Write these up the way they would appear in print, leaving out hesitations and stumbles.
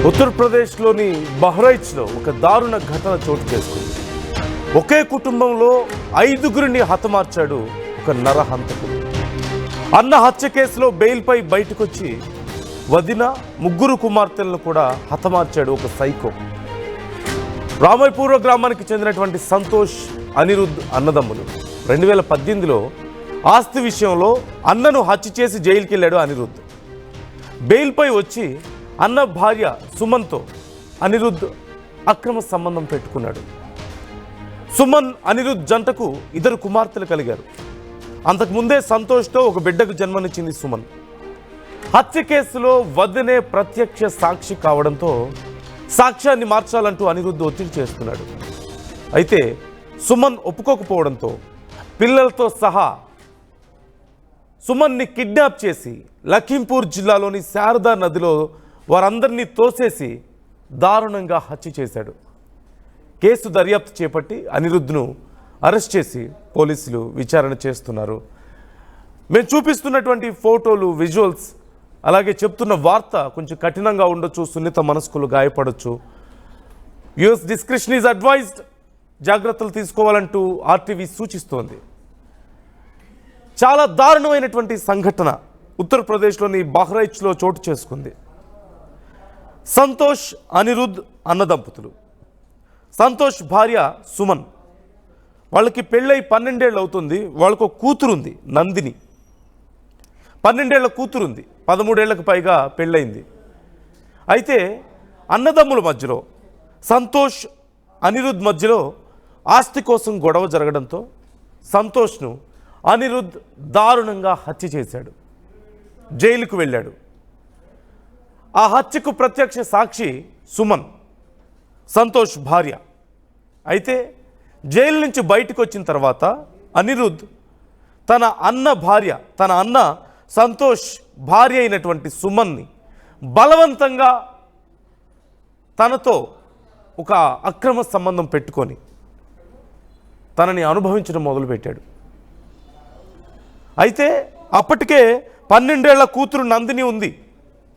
ఉత్తరప్రదేశ్లోని బహ్రైచ్లో ఒక దారుణ ఘటన చోటు చేసుకుంది. ఒకే కుటుంబంలో 5గురిని హతమార్చాడు ఒక నరహంతకుడు. అన్న హత్య కేసులో బెయిల్పై బయటకొచ్చి వదిన 3 కుమార్తెలను కూడా హతమార్చాడు ఒక సైకో. రామైపూర్ గ్రామానికి చెందినటువంటి సంతోష్, అనిరుద్ అన్నదమ్ములు 2018లో ఆస్తి విషయంలో అన్నను హత్య చేసి జైలుకి వెళ్ళాడు అనిరుద్. బెయిల్పై వచ్చి అన్న భార్య సుమన్తో అనిరుద్ అక్రమ సంబంధం పెట్టుకున్నాడు. సుమన్, అనిరుద్ జంటకు 2 కుమార్తెలు కలిగారు. అంతకుముందే సంతోష్తో ఒక బిడ్డకు జన్మనిచ్చింది సుమన్. హత్య కేసులో వదినే ప్రత్యక్ష సాక్షి కావడంతో సాక్ష్యాన్ని మార్చాలంటూ అనిరుద్ ఒత్తిడి చేస్తున్నాడు. అయితే సుమన్ ఒప్పుకోకపోవడంతో పిల్లలతో సహా సుమన్ని కిడ్నాప్ చేసి లఖింపూర్ జిల్లాలోని శారదా నదిలో వారందరినీ తోసేసి దారుణంగా హత్య చేశాడు. కేసు దర్యాప్తు చేపట్టి అనిరుద్ను అరెస్ట్ చేసి పోలీసులు విచారణ చేస్తున్నారు. మేము చూపిస్తున్నటువంటి ఫోటోలు, విజువల్స్, అలాగే చెప్తున్న వార్త కొంచెం కఠినంగా ఉండొచ్చు, సున్నిత మనస్కులు గాయపడవచ్చు. యూఎస్ డిస్క్రిప్షన్ ఈజ్ అడ్వైజ్డ్, జాగ్రత్తలు తీసుకోవాలంటూ ఆర్టీవీ సూచిస్తోంది. చాలా దారుణమైనటువంటి సంఘటన ఉత్తరప్రదేశ్లోని బహ్రైచ్లో చోటు చేసుకుంది. సంతోష్, అనిరుద్ అన్నదంపతులు. సంతోష్ భార్య సుమన్, వాళ్ళకి పెళ్ళై 12 ఏళ్ళు అవుతుంది. వాళ్ళకు కూతురుంది నందిని, 12 ఏళ్ల కూతురుంది, 13 ఏళ్లకు పైగా పెళ్ళయింది. అయితే అన్నదమ్ముల మధ్యలో, సంతోష్ అనిరుద్ మధ్యలో ఆస్తి కోసం గొడవ జరగడంతో సంతోష్ను అనిరుద్ దారుణంగా హత్య చేశాడు. జైలుకు వెళ్ళాడు. ఆ హత్యకు ప్రత్యక్ష సాక్షి సుమన్, సంతోష్ భార్య. అయితే జైలు నుంచి బయటకు వచ్చిన తర్వాత అనిరుద్ తన అన్న సంతోష్ భార్య అయినటువంటి సుమన్ని బలవంతంగా తనతో ఒక అక్రమ సంబంధం పెట్టుకొని తనని అనుభవించడం మొదలుపెట్టాడు. అయితే అప్పటికే 12 ఏళ్ల కూతురు నందిని ఉంది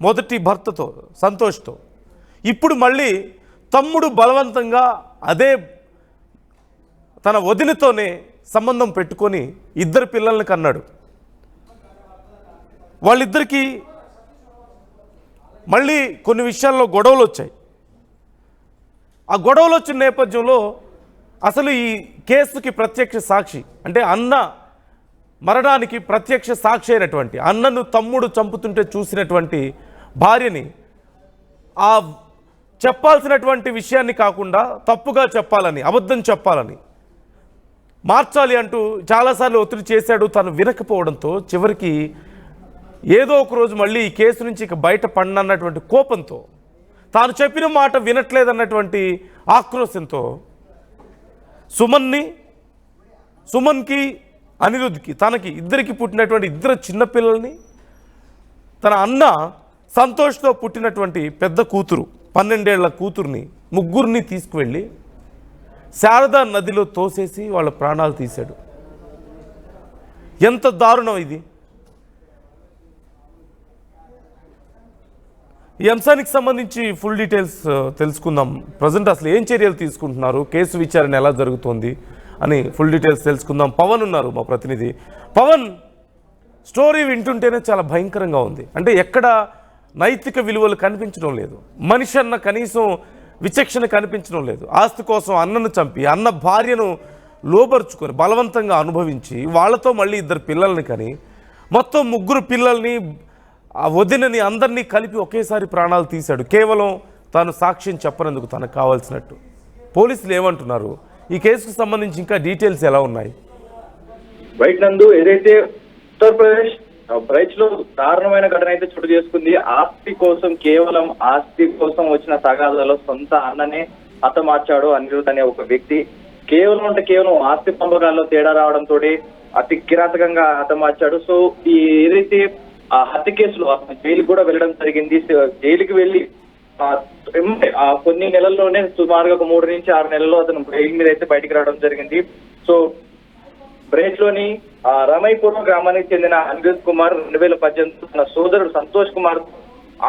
మొదటి భర్తతో, సంతోష్తో. ఇప్పుడు మళ్ళీ తమ్ముడు బలవంతంగా అదే తన వదినతోనే సంబంధం పెట్టుకొని 2 పిల్లల్ని కన్నాడు. వాళ్ళిద్దరికీ మళ్ళీ కొన్ని విషయాల్లో గొడవలు వచ్చాయి. ఆ గొడవలు వచ్చిన నేపథ్యంలో అసలు ఈ కేసుకి ప్రత్యక్ష సాక్షి, అంటే అన్న మరణానికి ప్రత్యక్ష సాక్షి అయినటువంటి, అన్నను తమ్ముడు చంపుతుంటే చూసినటువంటి భార్యని ఆ చెప్పాల్సినటువంటి విషయాన్ని కాకుండా తప్పుగా చెప్పాలని, అబద్ధం చెప్పాలని, మార్చాలి అంటూ చాలాసార్లు ఒత్తిడి చేశాడు. తను వినకపోవడంతో చివరికి ఏదో ఒక రోజు మళ్ళీ ఈ కేసు నుంచి ఇక బయట పడినన్నటువంటి కోపంతో, తాను చెప్పిన మాట వినట్లేదన్నటువంటి ఆక్రోశంతో సుమన్కి అనిరుద్కి, తనకి ఇద్దరికి పుట్టినటువంటి 2 చిన్నపిల్లల్ని, తన అన్న సంతోష్తో పుట్టినటువంటి పెద్ద కూతురు 12 ఏళ్ల కూతుర్ని 3 తీసుకువెళ్ళి శారదా నదిలో తోసేసి వాళ్ళ ప్రాణాలు తీశాడు. ఎంత దారుణం ఇది! ఈ అంశానికి సంబంధించి ఫుల్ డీటెయిల్స్ తెలుసుకుందాం. ప్రజెంట్ అసలు ఏం చర్యలు తీసుకుంటున్నారు, కేసు విచారణ ఎలా జరుగుతోంది అని ఫుల్ డీటెయిల్స్ తెలుసుకుందాం. పవన్ ఉన్నారు మా ప్రతినిధి. పవన్, స్టోరీ వింటుంటేనే చాలా భయంకరంగా ఉంది. అంటే ఎక్కడ నైతిక విలువలు కనిపించడం లేదు, మనిషి అన్న కనీసం విచక్షణ కనిపించడం లేదు. ఆస్తి కోసం అన్నను చంపి అన్న భార్యను లోబరుచుకొని బలవంతంగా అనుభవించి వాళ్ళతో మళ్ళీ 2 పిల్లల్ని కని మొత్తం 3 పిల్లల్ని, ఆ వదినని, అందరినీ కలిపి ఒకేసారి ప్రాణాలు తీశాడు. కేవలం తాను సాక్ష్యం చెప్పనందుకు, తనకు కావాల్సినట్టు. పోలీసులు ఏమంటున్నారు? ఈ కేసుకు సంబంధించి ఇంకా డీటెయిల్స్ ఎలా ఉన్నాయి? రైట్ నందు, ఏదైతే ఉత్తరప్రదేశ్ బహ్రైచ్లో దారుణమైన ఘటన అయితే చోటు చేసుకుంది. కేవలం ఆస్తి కోసం వచ్చిన తగాదాలో సొంత అన్ననే హతమార్చాడు అనిరుద్ అనే ఒక వ్యక్తి. కేవలం ఆస్తి పంపకాల్లో తేడా రావడంతో అతి కిరాతకంగా హతమార్చాడు. సో ఈ ఏదైతే ఆ హత్య కేసులో జైలుకి కూడా వెళ్ళడం జరిగింది. జైలుకి వెళ్ళి కొన్ని నెలల్లోనే సుమారుగా 3 నుంచి 6 నెలల్లో అతను బెయిల్ మీద అయితే బయటికి రావడం జరిగింది. సో బహ్రైచ్ లోని రామైపూర్ గ్రామానికి చెందిన అనిరుద్ కుమార్ 2018 తన సోదరుడు సంతోష్ కుమార్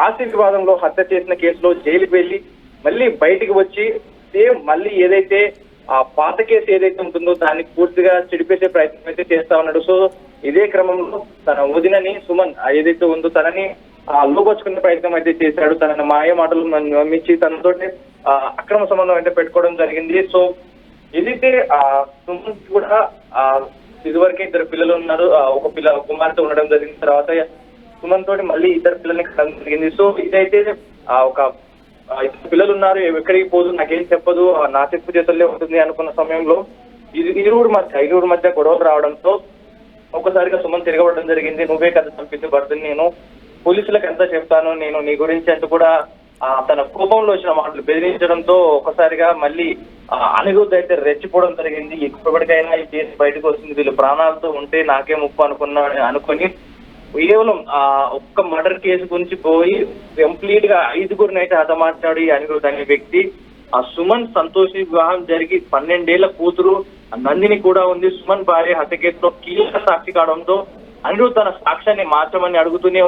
ఆస్తి వివాదంలో హత్య చేసిన కేసులో జైలుకి వెళ్లి మళ్ళీ బయటికి వచ్చి సేమ్ మళ్ళీ ఏదైతే ఆ పాత కేసు ఏదైతే ఉంటుందో దాన్ని పూర్తిగా చెడిపేసే ప్రయత్నం అయితే చేస్తా ఉన్నాడు. సో ఇదే క్రమంలో తన వదినని సుమన్ ఏదైతే ఉందో తనని లోపరుచుకునే ప్రయత్నం అయితే చేశాడు. తనని మాయ మాటలు నమ్మించి తనతోటి అక్రమ సంబంధం అయితే పెట్టుకోవడం జరిగింది. సో ఏదైతే సుమన్ కూడా ఇదివరకే 2 పిల్లలు ఉన్నారు, ఒక కుమార్తె ఉండడం జరిగిన తర్వాత సుమన్ తోటి మళ్ళీ 2 పిల్లల్ని కలగడం జరిగింది. సో ఇదైతే ఒక 2 పిల్లలు ఉన్నారు, ఎక్కడికి పోదు, నాకేం చెప్పదు, నా చెప్పు చేతుల్లో ఉంటుంది అనుకున్న సమయంలో ఇరువురు మధ్య గొడవలు రావడంతో ఒక్కసారిగా సుమన్ తిరగబడడం జరిగింది. నువ్వే కదా చంపింది భర్తని, నేను పోలీసులకు ఎంత చెప్తాను, నేను నీ గురించి అంటూ కూడా తన కోపంలో వచ్చిన మాటలు బెదిరించడంతో ఒకసారిగా మళ్ళీ అనిరుద్ధ్ అయితే రెచ్చిపోవడం జరిగింది. ఎప్పటికైనా ఈ కేసు బయటకు వస్తుంది, వీళ్ళు ప్రాణాలతో ఉంటే నాకే ముప్పు అనుకొని కేవలం ఒక్క మర్డర్ కేసు గురించి పోయి కంప్లీట్ గా 5గురిని అయితే హతమార్చాడు ఈ అనిరుద్ధ్ అనే వ్యక్తి. సుమన్ సంతోషి వివాహం జరిగి 12 ఏళ్ల కూతురు నందిని కూడా ఉంది. సుమన్ భార్య హత్య కేసులో కీలక సాక్షి కావడంతో అనిరుద్ధ్ తన సాక్ష్యాన్ని మార్చమని అడుగుతూనే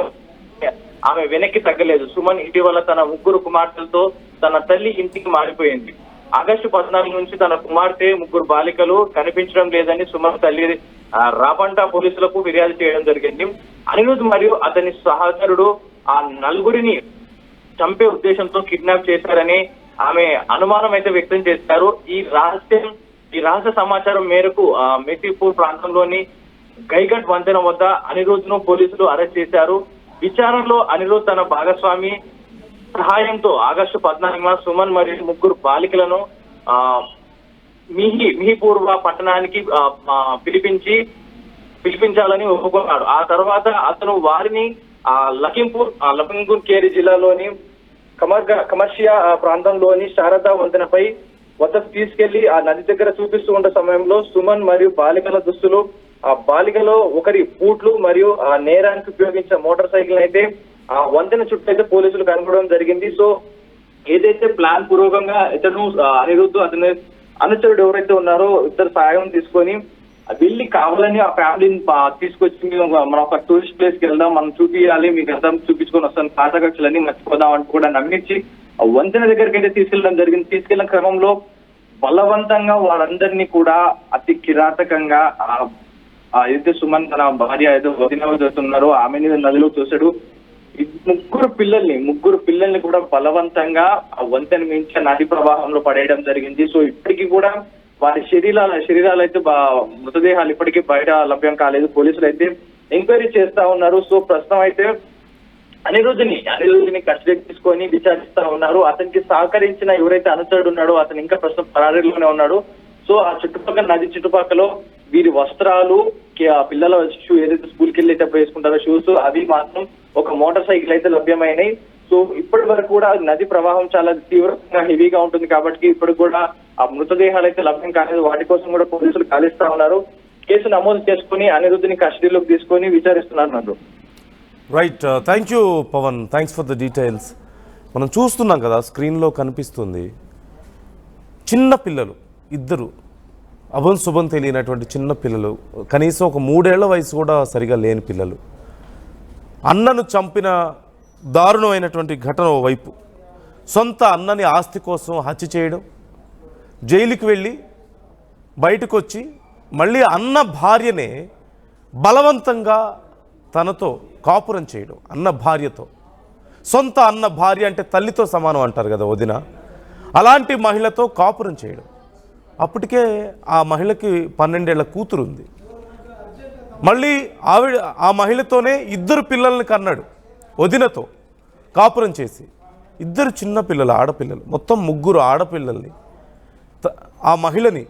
ఆమె వెనక్కి తగ్గలేదు. సుమన్ ఇటీవల తన 3 కుమార్తెలతో తన తల్లి ఇంటికి మారిపోయింది. ఆగస్టు 14 నుంచి తన కుమార్తె 3 బాలికలు కనిపించడం లేదని సుమన్ తల్లి రాబంట పోలీసులకు ఫిర్యాదు చేయడం జరిగింది. అనిరుద్ధ్ మరియు అతని సహచరుడు ఆ 4గురిని చంపే ఉద్దేశంతో కిడ్నాప్ చేశారని ఆమె అనుమానం అయితే వ్యక్తం చేశారు. ఈ రహస్య సమాచారం మేరకు మెసిపూర్ ప్రాంతంలోని గైగట్ వంతెన వద్ద అనిరుద్ధ్ ను పోలీసులు అరెస్ట్ చేశారు. విచారణలో అనిరుద్ధ్ తన భాగస్వామి సహాయంతో ఆగస్టు 14న సుమన్ మరియు 3 బాలికలను మిహిపూర్వ పట్టణానికి పిలిపించాలని ఒప్పుకున్నాడు. ఆ తర్వాత అతను వారిని లఖింపూర్ ఖేరి జిల్లాలోని కమర్షియా ప్రాంతంలోని శారదా వంతెనపై వద్దకు తీసుకెళ్లి ఆ నది దగ్గర చూపిస్తూ ఉన్న సమయంలో సుమన్ మరియు బాలికల దుస్తులు, ఆ బాలికలో ఒకరి బూట్లు మరియు ఆ నేరానికి ఉపయోగించిన మోటార్ సైకిల్ అయితే ఆ వంతెన చుట్టూ అయితే పోలీసులు కనుగొనడం జరిగింది. సో ఏదైతే ప్లాన్ పూర్వకంగా ఇతను అనిరుద్ధ్ అతని అనుచరుడు ఎవరైతే ఉన్నారో ఇద్దరు సాయం తీసుకొని వెళ్ళి కావాలని ఆ ఫ్యామిలీని తీసుకొచ్చి మనం ఒక టూరిస్ట్ ప్లేస్ కి వెళ్దాం, మనం చూపించాలి, మీకు వెళ్దాం, చూపించుకొని వస్తాం, పాత ఖర్చులన్నీ మర్చిపోదాం అంటూ కూడా నమ్మించి ఆ వంతెన దగ్గరికి అయితే తీసుకెళ్ళడం జరిగింది. తీసుకెళ్లిన క్రమంలో బలవంతంగా వాళ్ళందరినీ కూడా అతి కిరాతకంగా ఏదైతే సుమన్ తన భార్య ఏదో వదిన చేస్తున్నారో ఆమెని నదిలో చూశాడు. 3 పిల్లల్ని కూడా బలవంతంగా ఆ వంతెన మించి నది ప్రవాహంలో పడేయడం జరిగింది. సో ఇప్పటికీ కూడా వారి శరీరాలు అయితే మృతదేహాలు ఇప్పటికీ బయట లభ్యం కాలేదు. పోలీసులు అయితే ఎంక్వైరీ చేస్తా ఉన్నారు. సో ప్రస్తుతం అయితే అనిరుద్ధిని కస్టడీకి తీసుకొని విచారిస్తా ఉన్నారు. అతనికి సహకరించిన ఎవరైతే అనుచరుడు ఉన్నాడో అతను ఇంకా ప్రస్తుతం పరారీలోనే ఉన్నాడు. సో ఆ చుట్టుపక్కల నది చుట్టుపక్కల వీరి వస్త్రాలు, పిల్లల షూ ఏదైతే స్కూల్కి వెళ్ళేటప్పుడు వేసుకుంటారో షూస్, అవి మాత్రం ఒక మోటార్ సైకిల్ అయితే లభ్యమైనాయి. సో ఇప్పటి వరకు కూడా నది ప్రవాహం చాలా తీవ్రంగా హెవీగా ఉంటుంది కాబట్టి ఇప్పటికి కూడా ఆ మృతదేహాలు అయితే లభ్యం కాలేదు. వాటి కోసం కూడా పోలీసులు గాలిస్తా ఉన్నారు. కేసు నమోదు చేసుకుని అనిరుద్ధిని కస్టడీలోకి తీసుకొని విచారిస్తున్నారు. Right, thank you Pavan, thanks for the details. మనం చూస్తున్నాం కదా, స్క్రీన్లో కనిపిస్తుంది, చిన్న పిల్లలు 2 శుభం తెలియనటువంటి చిన్న పిల్లలు, కనీసం ఒక 3 ఏళ్ల వయసు కూడా సరిగా లేని పిల్లలు. అన్నను చంపిన దారుణమైనటువంటి ఘటన వైపు, సొంత అన్నని ఆస్తి కోసం హత్య చేయడం, జైలుకి వెళ్ళి బయటకు వచ్చి మళ్ళీ అన్న భార్యనే బలవంతంగా తనతో కాపురం చేయడం, అన్న భార్యతో. సొంత అన్న భార్య అంటే తల్లితో సమానం అంటారు కదా వదిన, అలాంటి మహిళతో కాపురం చేయడం. అప్పటికే ఆ మహిళకి 12 ఏళ్ల కూతురు ఉంది. మళ్ళీ ఆ మహిళతోనే 2 పిల్లల్ని కన్నాడు వదినతో కాపురం చేసి. 2 చిన్న పిల్లలు, ఆడపిల్లలు, మొత్తం 3 ఆడపిల్లల్ని, ఆ మహిళని,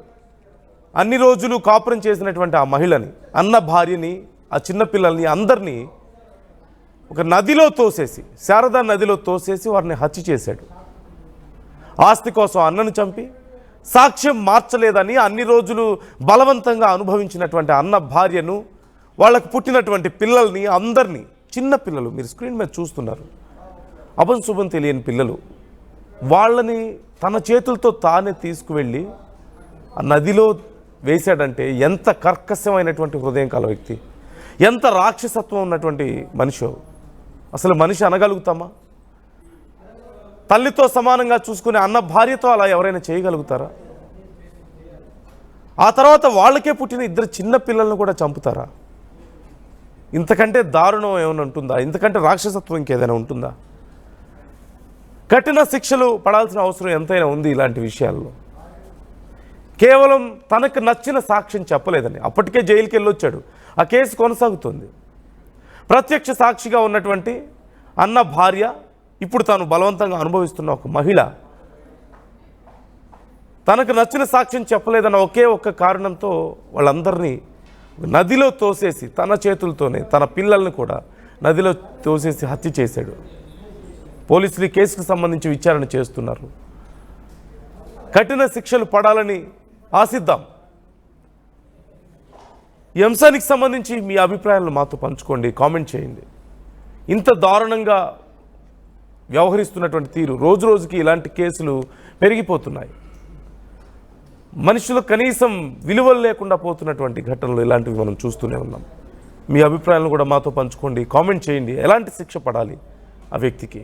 అన్ని రోజులు కాపురం చేసినటువంటి ఆ మహిళని, అన్న భార్యని, ఆ చిన్న పిల్లల్ని అందరినీ ఒక నదిలో తోసేసి, శారదా నదిలో తోసేసి వారిని హత్య చేశాడు. ఆస్తి కోసం అన్నను చంపి సాక్ష్యం మార్చలేదని అన్ని రోజులు బలవంతంగా అనుభవించినటువంటి అన్న భార్యను, వాళ్ళకు పుట్టినటువంటి పిల్లల్ని అందరినీ, చిన్న పిల్లలు మీరు స్క్రీన్ మీద చూస్తున్నారు, శుభం తెలియని పిల్లలు, వాళ్ళని తన చేతులతో తానే తీసుకువెళ్ళి ఆ నదిలో వేశాడంటే ఎంత కర్కశమైనటువంటి హృదయం కల వ్యక్తి, ఎంత రాక్షసత్వం ఉన్నటువంటి మనిషి. అసలు మనిషి అనగలుగుతామా? తల్లితో సమానంగా చూసుకునే అన్న భార్యతో అలా ఎవరైనా చేయగలుగుతారా? ఆ తర్వాత వాళ్ళకే పుట్టిన ఇద్దరు చిన్న పిల్లలను కూడా చంపుతారా? ఇంతకంటే దారుణం ఏమైనా ఉంటుందా? ఇంతకంటే రాక్షసత్వం ఇంకేదైనా ఉంటుందా? కఠిన శిక్షలు పడాల్సిన అవసరం ఎంతైనా ఉంది ఇలాంటి విషయాల్లో. కేవలం తనకు నచ్చిన సాక్ష్యం చెప్పలేదని అప్పటికే జైలుకి వెళ్ళొచ్చాడు. ఆ కేసు కొనసాగుతుంది. ప్రత్యక్ష సాక్షిగా ఉన్నటువంటి అన్న భార్య, ఇప్పుడు తాను బలవంతంగా అనుభవిస్తున్న ఒక మహిళ, తనకు నచ్చిన సాక్ష్యం చెప్పలేదన్న ఒకే ఒక్క కారణంతో వాళ్ళందరినీ నదిలో తోసేసి తన చేతులతోనే తన పిల్లల్ని కూడా నదిలో తోసేసి హత్య చేశాడు. పోలీసులు ఈ కేసుకు సంబంధించి విచారణ చేస్తున్నారు. కఠిన శిక్షలు పడాలని ఆశిద్దాం. ఈ అంశానికి సంబంధించి మీ అభిప్రాయాలను మాతో పంచుకోండి, కామెంట్ చేయండి. ఇంత దారుణంగా వ్యవహరిస్తున్నటువంటి తీరు, రోజు రోజుకి ఇలాంటి కేసులు పెరిగిపోతున్నాయి. మనుషులు కనీసం విలువలు లేకుండా పోతున్నటువంటి ఘటనలు ఇలాంటివి మనం చూస్తూనే ఉన్నాం. మీ అభిప్రాయాలను కూడా మాతో పంచుకోండి, కామెంట్ చేయండి. ఎలాంటి శిక్ష పడాలి ఆ వ్యక్తికి?